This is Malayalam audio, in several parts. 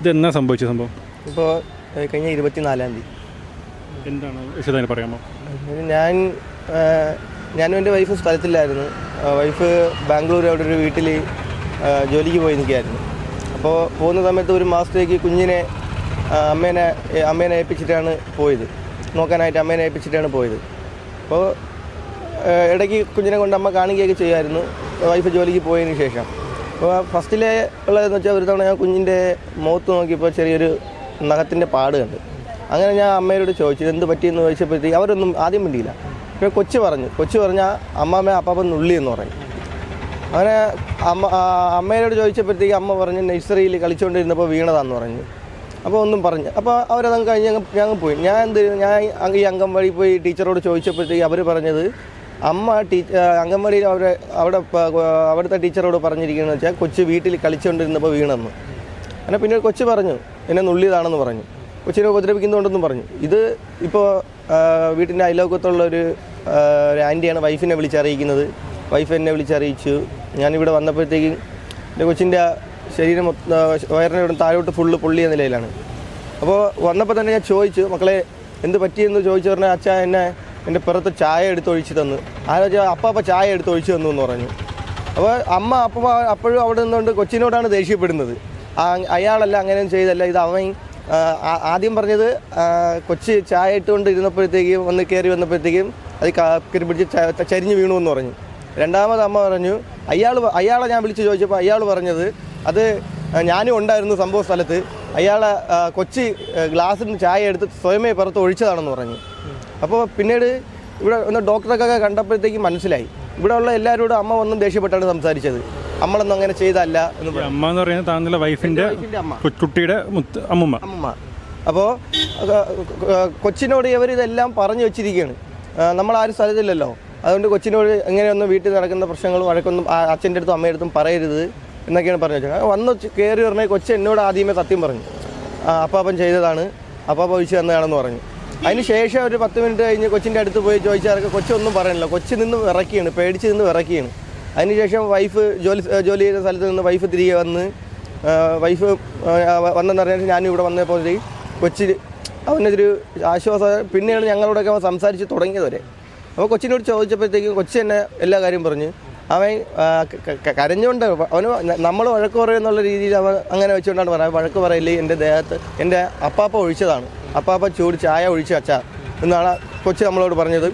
ഇതെന്നാ സംഭവിച്ച സംഭവം? ഇപ്പോൾ കഴിഞ്ഞ 24-ാം തീയതി. എന്താണ് വിശദമായി പറയാമോ? ഞാനും എൻ്റെ വൈഫ് സ്ഥലത്തില്ലായിരുന്നു. വൈഫ് ബാംഗ്ലൂർ അവിടെ ഒരു വീട്ടിൽ ജോലിക്ക് പോയി നിൽക്കുകയായിരുന്നു. അപ്പോൾ പോകുന്ന സമയത്ത് ഒരു മാസത്തേക്ക് കുഞ്ഞിനെ അമ്മേനെ ഏൽപ്പിച്ചിട്ടാണ് പോയത്, നോക്കാനായിട്ട് അമ്മേനെ ഏൽപ്പിച്ചിട്ടാണ് പോയത്. അപ്പോൾ ഇടയ്ക്ക് കുഞ്ഞിനെ കൊണ്ട് അമ്മ കാണുകയൊക്കെ ചെയ്യുമായിരുന്നു വൈഫ് ജോലിക്ക് പോയതിന് ശേഷം. അപ്പോൾ ഫസ്റ്റിലെ ഉള്ളതെന്ന് വെച്ചാൽ ഒരു തവണ ഞാൻ കുഞ്ഞിൻ്റെ മുഖത്ത് നോക്കിയപ്പോൾ ചെറിയൊരു നഖത്തിൻ്റെ പാട് കണ്ട്. അങ്ങനെ ഞാൻ അമ്മയോട് ചോദിച്ചു എന്ത് പറ്റിയെന്ന് ചോദിച്ചപ്പോഴത്തേക്ക് അവരൊന്നും ആദ്യം മിണ്ടിയില്ല. പിന്നെ കൊച്ചു പറഞ്ഞാൽ അമ്മാമ്മ അപ്പാപ്പൻ നുള്ളി എന്ന് പറഞ്ഞു. അങ്ങനെ അമ്മയോട് ചോദിച്ചപ്പോഴത്തേക്ക് അമ്മ പറഞ്ഞ് നഴ്സറിയിൽ കളിച്ചുകൊണ്ടിരുന്നപ്പോൾ വീണതാന്ന് പറഞ്ഞു. അപ്പോൾ ഒന്നും പറഞ്ഞു. അപ്പോൾ അവരതങ്ങ് കഴിഞ്ഞ് ഞങ്ങൾ പോയി. ഞാൻ ഈ അംഗൻവാടി പോയി ടീച്ചറോട് ചോദിച്ചപ്പോഴത്തേക്ക് അവർ പറഞ്ഞത് അമ്മ അംഗൻവാടിയിൽ അവിടുത്തെ ടീച്ചറോട് പറഞ്ഞിരിക്കുന്നത് വെച്ചാൽ കൊച്ചു വീട്ടിൽ കളിച്ചുകൊണ്ടിരുന്നപ്പോൾ വീണെന്ന്. അങ്ങനെ പിന്നെ കൊച്ചു പറഞ്ഞു എന്നെ നുള്ളിയതാണെന്ന് പറഞ്ഞു, കൊച്ചിനെ ഉപദ്രവിക്കുന്നുണ്ടെന്നും പറഞ്ഞു. ഇത് ഇപ്പോൾ വീട്ടിൻ്റെ അയൽവക്കത്തുള്ള ഒരു ആൻറ്റിയാണ് വൈഫിനെ വിളിച്ചറിയിക്കുന്നത്. വൈഫ് എന്നെ വിളിച്ചറിയിച്ചു. ഞാനിവിടെ വന്നപ്പോഴത്തേക്കും എൻ്റെ കൊച്ചിൻ്റെ ശരീരം വയറിനെ ഇവിടെ താഴോട്ട് ഫുള്ള് പൊള്ളിയ നിലയിലാണ്. അപ്പോൾ വന്നപ്പോൾ തന്നെ ഞാൻ ചോദിച്ചു മക്കളെ എന്ത് പറ്റിയെന്ന് ചോദിച്ചു പറഞ്ഞാൽ അച്ഛാ എൻ്റെ പുറത്ത് ചായ എടുത്തൊഴിച്ച് തന്നു. അപ്പാപ്പ ചായ എടുത്തൊഴിച്ച് തന്നു എന്ന് പറഞ്ഞു. അപ്പോൾ അമ്മ അപ്പോഴും അവിടെ നിന്നുകൊണ്ട് കൊച്ചിനോടാണ് ദേഷ്യപ്പെടുന്നത്. അയാളല്ല അങ്ങനെയൊന്നും ചെയ്തല്ല, ഇത് അവൻ ആദ്യം പറഞ്ഞത് കൊച്ച് ചായ ഇട്ടുകൊണ്ട് ഇരുന്നപ്പോഴത്തേക്കും കയറി വന്നപ്പോഴത്തേക്കും അത് കയറി പിടിച്ച് ചരിഞ്ഞ് വീണു എന്ന് പറഞ്ഞു. രണ്ടാമത് അമ്മ പറഞ്ഞു അയാളെ ഞാൻ വിളിച്ച് ചോദിച്ചപ്പോൾ അയാൾ പറഞ്ഞത് അത് ഞാനും ഉണ്ടായിരുന്നു സംഭവ സ്ഥലത്ത്, അയാളെ കൊച്ചി ഗ്ലാസ്സിൽ നിന്ന് ചായ എടുത്ത് സ്വയമേ പുറത്ത് ഒഴിച്ചതാണെന്ന് പറഞ്ഞു. അപ്പോൾ പിന്നീട് ഇവിടെ ഒന്ന് ഡോക്ടറൊക്കെ കണ്ടപ്പോഴത്തേക്ക് മനസ്സിലായി ഇവിടെ ഉള്ള എല്ലാവരോടും അമ്മ ഒന്നും ദേഷ്യപ്പെട്ടാണ് സംസാരിച്ചത്. നമ്മളൊന്നും അങ്ങനെ ചെയ്തല്ല എന്ന് പറഞ്ഞു. അമ്മ എന്ന് പറയുന്നത് താങ്കളുടെ വൈഫിൻ്റെ കുട്ടിയുടെ അമ്മമ്മ. അപ്പോൾ കൊച്ചിനോട് ഇവർ ഇതെല്ലാം പറഞ്ഞു വെച്ചിരിക്കുകയാണ്. നമ്മളാരും സ്ഥലത്തില്ലല്ലോ, അതുകൊണ്ട് കൊച്ചിനോട് എങ്ങനെയൊന്നും വീട്ടിൽ നടക്കുന്ന പ്രശ്നങ്ങളും വഴക്കൊന്നും അച്ഛൻ്റെ അടുത്തും അമ്മയുടെ അടുത്തും പറയരുത് എന്നൊക്കെയാണ് പറഞ്ഞു വെച്ചത്. വന്ന് കയറി പറഞ്ഞാൽ കൊച്ചു എന്നോട് ആദ്യമേ സത്യം പറഞ്ഞു, അപ്പാപ്പൻ ചെയ്തതാണ്, അപ്പാപ്പ ഒഴിച്ച് തന്നതാണെന്ന് പറഞ്ഞു. അതിന് ശേഷം ഒരു 10 മിനിറ്റ് കഴിഞ്ഞ് കൊച്ചിൻ്റെ അടുത്ത് പോയി ചോദിച്ചാൽ കൊച്ചൊന്നും പറയണില്ല. കൊച്ചു നിന്ന് വിറക്കിയാണ്, പേടിച്ച് നിന്ന് വിറക്കിയാണ്. അതിനുശേഷം വൈഫ് ജോലി ചെയ്ത സ്ഥലത്ത് നിന്ന് വൈഫ് തിരികെ വന്ന് വൈഫ് വന്നെന്ന് പറഞ്ഞാൽ ഞാനിവിടെ വന്നപ്പോൾ കൊച്ചി അവനൊരു ആശ്വാസം. പിന്നെയാണ് ഞങ്ങളോടൊക്കെ അവൻ സംസാരിച്ച് തുടങ്ങിയത് വരെ. അപ്പോൾ കൊച്ചിനോട് ചോദിച്ചപ്പോഴത്തേക്കും കൊച്ചു തന്നെ എല്ലാ കാര്യം പറഞ്ഞു. അവൻ കരഞ്ഞുകൊണ്ട് അവന് നമ്മൾ വഴക്ക് പറയുന്നുള്ള രീതിയിൽ അവൻ അങ്ങനെ വെച്ചുകൊണ്ടാണ് പറയുന്നത്. വഴക്ക് പറയില്ലേ, എൻ്റെ ദേഹത്ത് എൻ്റെ അപ്പാപ്പ ഒഴിച്ചതാണ്, അപ്പാപ്പ ചൂട് ചായ ഒഴിച്ച് അച്ഛാ എന്നാണ് കൊച്ചു നമ്മളോട് പറഞ്ഞത്.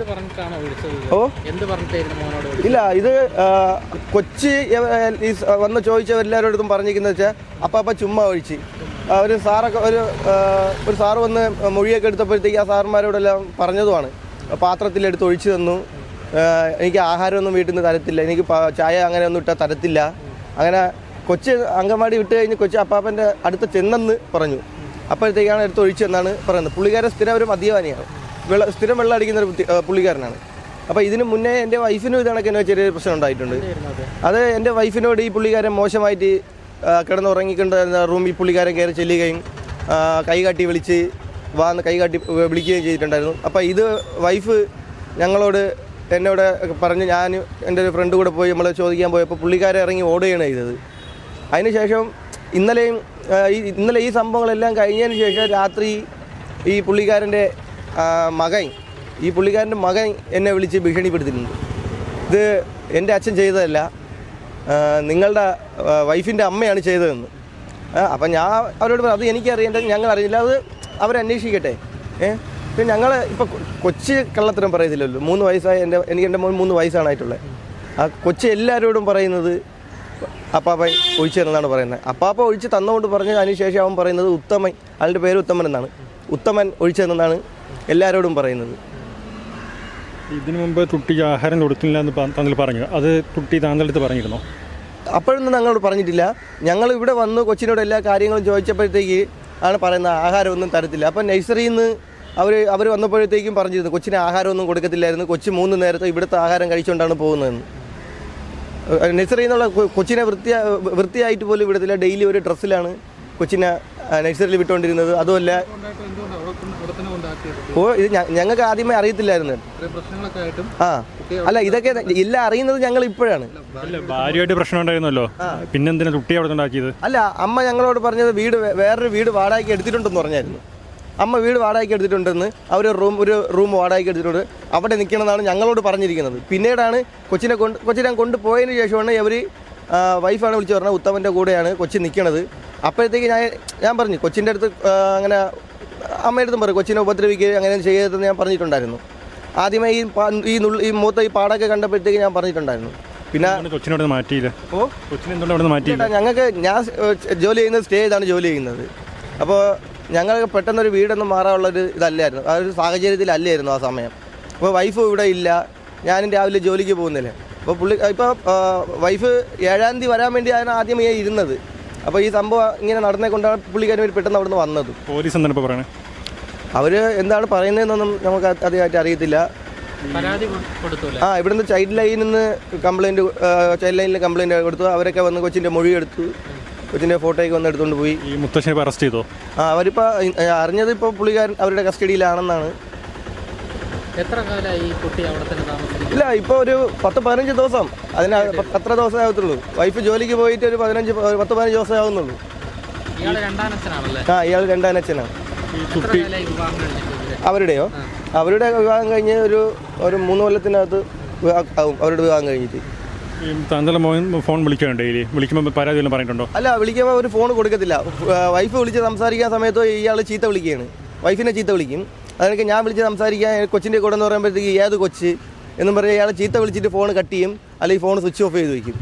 ഇല്ല, ഇത് കൊച്ചി വന്ന് ചോദിച്ചവരെല്ലാവരോടും പറഞ്ഞിരിക്കുന്നത് വെച്ചാൽ അപ്പാപ്പ ചുമ്മാ ഒഴിച്ച്. ഒരു സാറൊക്കെ ഒരു സാറ് വന്ന് മൊഴിയൊക്കെ എടുത്തപ്പോഴത്തേക്ക് ആ സാറന്മാരോടെല്ലാം പറഞ്ഞതുമാണ് പാത്രത്തിലെടുത്ത് ഒഴിച്ചു തന്നു, എനിക്ക് ആഹാരമൊന്നും വീട്ടിൽ നിന്ന് തരത്തില്ല, എനിക്ക് ചായ അങ്ങനെ ഒന്നും ഇട്ടാൽ തരത്തില്ല. അങ്ങനെ കൊച്ച് അംഗൻവാടി വിട്ട് കഴിഞ്ഞ് കൊച്ച് അപ്പാപ്പൻ്റെ അടുത്ത് ചെന്നെന്ന് പറഞ്ഞു. അപ്പോഴത്തേക്കാണ് എടുത്ത് ഒഴിച്ചു എന്നാണ് പറയുന്നത്. പുള്ളിക്കാരൻ സ്ഥിരം ഒരു മദ്യപാനിയാണ്, സ്ഥിരം വെള്ളം അടിക്കുന്ന ഒരു പുള്ളിക്കാരനാണ്. അപ്പോൾ ഇതിന് മുന്നേ എൻ്റെ വൈഫിനും ഇത് കണക്കിന് ചെറിയൊരു പ്രശ്നം ഉണ്ടായിട്ടുണ്ട്. അത് എൻ്റെ വൈഫിനോട് ഈ പുള്ളിക്കാരൻ മോശമായിട്ട് കിടന്നുറങ്ങിക്കൊണ്ടിരുന്ന റൂമിൽ പുള്ളിക്കാരൻ കയറി ചെല്ലുകയും കൈകാട്ടി വിളിച്ച് കൈകാട്ടി വിളിക്കുകയും ചെയ്തിട്ടുണ്ടായിരുന്നു. അപ്പോൾ ഇത് വൈഫ് എന്നോട് പറഞ്ഞ് ഞാൻ എൻ്റെ ഒരു ഫ്രണ്ട് കൂടെ പോയി നമ്മൾ ചോദിക്കാൻ പോയപ്പോൾ പുള്ളിക്കാരെ ഇറങ്ങി ഓടുകയാണ് ചെയ്തത്. അതിനുശേഷം ഇന്നലെ ഈ സംഭവങ്ങളെല്ലാം കഴിഞ്ഞതിന് ശേഷം രാത്രി ഈ പുള്ളിക്കാരൻ്റെ മകൻ എന്നെ വിളിച്ച് ഭീഷണിപ്പെടുത്തിയിട്ടുണ്ട്. ഇത് എൻ്റെ അച്ഛൻ ചെയ്തതല്ല, നിങ്ങളുടെ വൈഫിൻ്റെ അമ്മയാണ് ചെയ്തതെന്ന്. അപ്പം ഞാൻ അവരോട് പറഞ്ഞു അത് എനിക്കറിയേണ്ടത് ഞങ്ങൾ അറിയില്ല, അത് അവരന്വേഷിക്കട്ടെ. പിന്നെ ഞങ്ങൾ ഇപ്പോൾ കൊച്ചി കള്ളത്തരം പറയത്തില്ലല്ലോ. 3 വയസ്സായ എൻ്റെ മോൻ 3 വയസ്സാണായിട്ടുള്ളത്. ആ കൊച്ചി എല്ലാവരോടും പറയുന്നത് അപ്പാപ്പ ഒഴിച്ചു തന്നെന്നാണ് പറയുന്നത്. അപ്പാപ്പ ഒഴിച്ച് തന്നുകൊണ്ട് പറഞ്ഞ് അതിനുശേഷം അവൻ പറയുന്നത് ഉത്തമൻ, ആളുടെ പേര് ഉത്തമൻ എന്നാണ്, ഉത്തമൻ ഒഴിച്ചു തന്നെന്നാണ് എല്ലാവരോടും പറയുന്നത്. ഇതിനു മുമ്പ് കുട്ടിക്ക് ആഹാരം കൊടുത്തില്ല എന്ന് താങ്കൾ പറഞ്ഞു, അത് കുട്ടി താങ്കളുടെ അടുത്ത് പറഞ്ഞിരുന്നോ? അപ്പോഴൊന്നും ഞങ്ങളോട് പറഞ്ഞിട്ടില്ല. ഞങ്ങൾ ഇവിടെ വന്ന് കൊച്ചിനോട് എല്ലാ കാര്യങ്ങളും ചോദിച്ചപ്പോഴത്തേക്ക് ആണ് പറയുന്നത് ആഹാരമൊന്നും തരത്തില്ല. അപ്പം നഴ്സറിയിൽ നിന്ന് അവർ വന്നപ്പോഴത്തേക്കും പറഞ്ഞിരുന്നു കൊച്ചിന് ആഹാരമൊന്നും കൊടുക്കത്തില്ലായിരുന്നു, കൊച്ചി 3 നേരത്തെ ഇവിടുത്തെ ആഹാരം കഴിച്ചുകൊണ്ടാണ് പോകുന്നതെന്ന്. നഴ്സറിയിൽ നിന്നുള്ള കൊച്ചിനെ വൃത്തിയായിട്ട് പോലും വിടത്തില്ല. ഡെയിലി ഒരു ഡ്രസ്സിലാണ് കൊച്ചിനെ നഴ്സറിയിൽ വിട്ടുകൊണ്ടിരുന്നത്. അതുമല്ല ഇത് ഞങ്ങൾക്ക് ആദ്യമേ അറിയത്തില്ലായിരുന്നു. ആ അല്ല, ഇതൊക്കെ എല്ലാം അറിയുന്നത് ഞങ്ങൾ ഇപ്പോഴാണ്. ഭാര്യയായിട്ട് പ്രശ്നം ഉണ്ടായിരുന്നല്ലോ, പിന്നെന്തിനാ കുട്ടി അവിടെ ഉണ്ടാക്കിയത്? അല്ല, അമ്മ ഞങ്ങളോട് പറഞ്ഞത് വേറൊരു വീട് വാടകയ്ക്ക് എടുത്തിട്ടുണ്ടെന്ന് പറഞ്ഞായിരുന്നു. അമ്മ വീട് വാടകയ്ക്ക് എടുത്തിട്ടുണ്ടെന്ന്, ഒരു റൂം വാടകയ്ക്ക് എടുത്തിട്ടുണ്ട്, അവിടെ നിൽക്കണമെന്നാണ് ഞങ്ങളോട് പറഞ്ഞിരിക്കുന്നത്. പിന്നീടാണ് കൊച്ചിനെ കൊണ്ടുപോയതിന് ശേഷമാണ് ഇവർ വൈഫാണ് വിളിച്ച് പറഞ്ഞത് ഉത്തമൻ്റെ കൂടെയാണ് കൊച്ചി നിൽക്കണത്. അപ്പോഴത്തേക്ക് ഞാൻ പറഞ്ഞു കൊച്ചിൻ്റെ അടുത്ത് അങ്ങനെ അമ്മയുടെ അടുത്തും പറയും കൊച്ചിനെ ഉപദ്രവിക്കുക അങ്ങനെ ചെയ്യരുതെന്ന് ഞാൻ പറഞ്ഞിട്ടുണ്ടായിരുന്നു. ആദ്യമേ ഈ മൂത്ത ഈ പാടൊക്കെ കണ്ടപ്പോഴത്തേക്ക് ഞാൻ പറഞ്ഞിട്ടുണ്ടായിരുന്നു. പിന്നെ കൊച്ചിനോട് മാറ്റിയില്ല. മാറ്റിയില്ല. ഞങ്ങൾക്ക് ഞാൻ ജോലി ചെയ്യുന്നത് സ്റ്റേ ചെയ്താണ് ജോലി ചെയ്യുന്നത്. അപ്പോൾ ഞങ്ങൾക്ക് പെട്ടെന്നൊരു വീടൊന്നും മാറാനുള്ളൊരു ഇതല്ലായിരുന്നു, ആ ഒരു സാഹചര്യത്തിലല്ലായിരുന്നു ആ സമയം. അപ്പോൾ വൈഫ് ഇവിടെ ഇല്ല, ഞാനും രാവിലെ ജോലിക്ക് പോകുന്നില്ല. അപ്പോൾ വൈഫ് 7-ാം തീയതി വരാൻ വേണ്ടിയാണ് ആദ്യമേ ഇരുന്നത്. അപ്പോൾ ഈ സംഭവം ഇങ്ങനെ നടന്നേ കൊണ്ടാണ് പുള്ളിക്കാരൻ പെട്ടെന്ന് അവിടെ നിന്ന് വന്നത്. പോലീസ് എന്താണ് ഇപ്പോൾ പറയണത്? അവർ എന്താണ് പറയുന്നതെന്നൊന്നും നമുക്ക് അധികമായിട്ട് അറിയത്തില്ല. ഇവിടുന്ന് ചൈൽഡ് ലൈനിൽ നിന്ന് ചൈൽഡ് ലൈനിൽ കംപ്ലയിൻറ്റ് കൊടുത്തു. അവരൊക്കെ വന്ന് കൊച്ചിൻ്റെ മൊഴി എടുത്തു, കൊച്ചിൻ്റെ ഫോട്ടോയൊക്കെ വന്ന് എടുത്തുകൊണ്ട് പോയി. ഈ മുത്തശ്ശനെ അറസ്റ്റ് ചെയ്തോ? അവരിപ്പോൾ അറിഞ്ഞത് ഇപ്പോൾ പുള്ളിക്കാരൻ അവരുടെ കസ്റ്റഡിയിലാണെന്നാണ്. എത്ര കാലമായി ഈ കുട്ടി അവിടെ തന്നെ താമസിക്കുന്നത്? ഇല്ല, ഇപ്പോൾ ഒരു 10-15 ദിവസം, അതിന് അത്ര ദിവസമേ ആകത്തുള്ളൂ. വൈഫ് ജോലിക്ക് പോയിട്ട് ഒരു 10-15 ദിവസമേ ആകുന്നുള്ളൂ. ഇയാൾ രണ്ടാനച്ഛനാണല്ലേ? ഇയാൾ രണ്ടാനച്ഛനാണ്. അവരുടെയോ? അവരുടെ വിവാഹം കഴിഞ്ഞ് ഒരു 3 കൊല്ലത്തിനകത്ത് ആവും അവരുടെ വിവാഹം കഴിഞ്ഞിട്ട്. ഫോൺ വിളിക്കാൻ ഡെയിലി വിളിക്കുമ്പോൾ പരാതി വല്ലതും പറഞ്ഞിട്ടുണ്ടോ? അല്ല, വിളിക്കുമ്പോൾ ഒരു ഫോൺ കൊടുക്കത്തില്ല. വൈഫ് വിളിച്ച് സംസാരിക്കാൻ സമയത്ത് ഇയാൾ ചീത്ത വിളിക്കുകയാണ്, വൈഫിനെ ചീത്ത വിളിക്കും. അതൊക്കെ ഞാൻ വിളിച്ച് സംസാരിക്കാൻ കൊച്ചിൻ്റെ കൂടെ എന്ന് പറയുമ്പോഴത്തേക്ക് ഏത് കൊച്ച് എന്നും പറഞ്ഞാൽ ഇയാൾ ചീത്ത വിളിച്ചിട്ട് ഫോൺ കട്ട് ചെയ്യും, അല്ലെങ്കിൽ ഫോൺ സ്വിച്ച് ഓഫ് ചെയ്ത് വയ്ക്കും.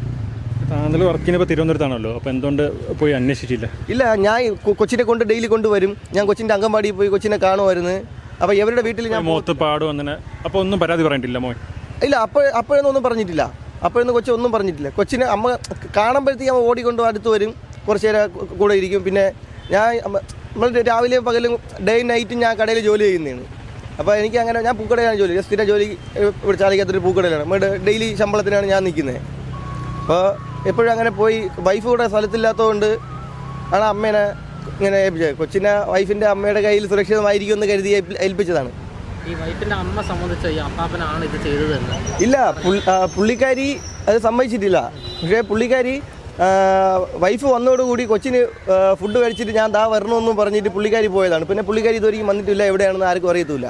താങ്കൾ വർക്കിനിപ്പോൾ തിരുവനന്തപുരത്താണല്ലോ, അപ്പോൾ എന്തുകൊണ്ട് പോയി അന്വേഷിച്ചില്ല? ഇല്ല, ഞാൻ കൊച്ചിനെ കൊണ്ട് ഡെയിലി കൊണ്ടുവരും. ഞാൻ കൊച്ചിൻ്റെ അംഗൻവാടിയിൽ പോയി കൊച്ചിനെ കാണുമായിരുന്നു. അപ്പോൾ ഇവരുടെ വീട്ടിൽ ഞാൻ മുഖത്ത് പാടും അങ്ങനെ. അപ്പോൾ ഒന്നും പരാതി പറഞ്ഞിട്ടില്ല മോൻ? ഇല്ല, അപ്പോഴൊന്നും ഒന്നും പറഞ്ഞിട്ടില്ല. അപ്പോഴൊന്നും കൊച്ചൊന്നും പറഞ്ഞിട്ടില്ല. കൊച്ചിനെ അമ്മ കാണുമ്പോഴത്തേക്ക് അമ്മ ഓടിക്കൊണ്ട് അടുത്ത് വരും, കുറച്ച് നേരം കൂടെ ഇരിക്കും. പിന്നെ നമ്മൾ രാവിലെ പകലും ഡേ നൈറ്റും ഞാൻ കടയിൽ ജോലി ചെയ്യുന്നതാണ്. അപ്പോൾ എനിക്ക് അങ്ങനെ ഞാൻ പൂക്കടയിലാണ് ജോലി, സ്ഥിരം ജോലി ഇവിടെ ചാലിക്കത്തൊരു പൂക്കടയിലാണ്. നമ്മുടെ ഡെയിലി ശമ്പളത്തിനാണ് ഞാൻ നിൽക്കുന്നത്. അപ്പോൾ എപ്പോഴും അങ്ങനെ പോയി വൈഫ് കൂടെ സ്ഥലത്തില്ലാത്തതുകൊണ്ട് ആണ് അമ്മേനെ ഇങ്ങനെ ഏൽപ്പിച്ചത്. കൊച്ചിനെ വൈഫിൻ്റെ അമ്മയുടെ കയ്യിൽ സുരക്ഷിതമായിരിക്കും എന്ന് കരുതി ഏൽപ്പിച്ചതാണ്. ഈ വൈഫിന്റെ അമ്മ സംബന്ധിച്ച് ഈ അപ്പാപ്പനാണ് ഇത് ചെയ്തതെന്ന് ഇല്ല, പുള്ളിക്കാരി അത് സമ്മതിച്ചിട്ടില്ല. പക്ഷേ പുള്ളിക്കാരി വൈഫ് വന്നതോടുകൂടി കൊച്ചിന് ഫുഡ് കഴിച്ചിട്ട് ഞാൻ വരണമെന്നും പറഞ്ഞിട്ട് പുള്ളിക്കാരി പോയതാണ്. പിന്നെ പുള്ളിക്കാരി ഇതുവരെയും വന്നിട്ടില്ല, എവിടെയാണെന്ന് ആർക്കും അറിയത്തില്ല.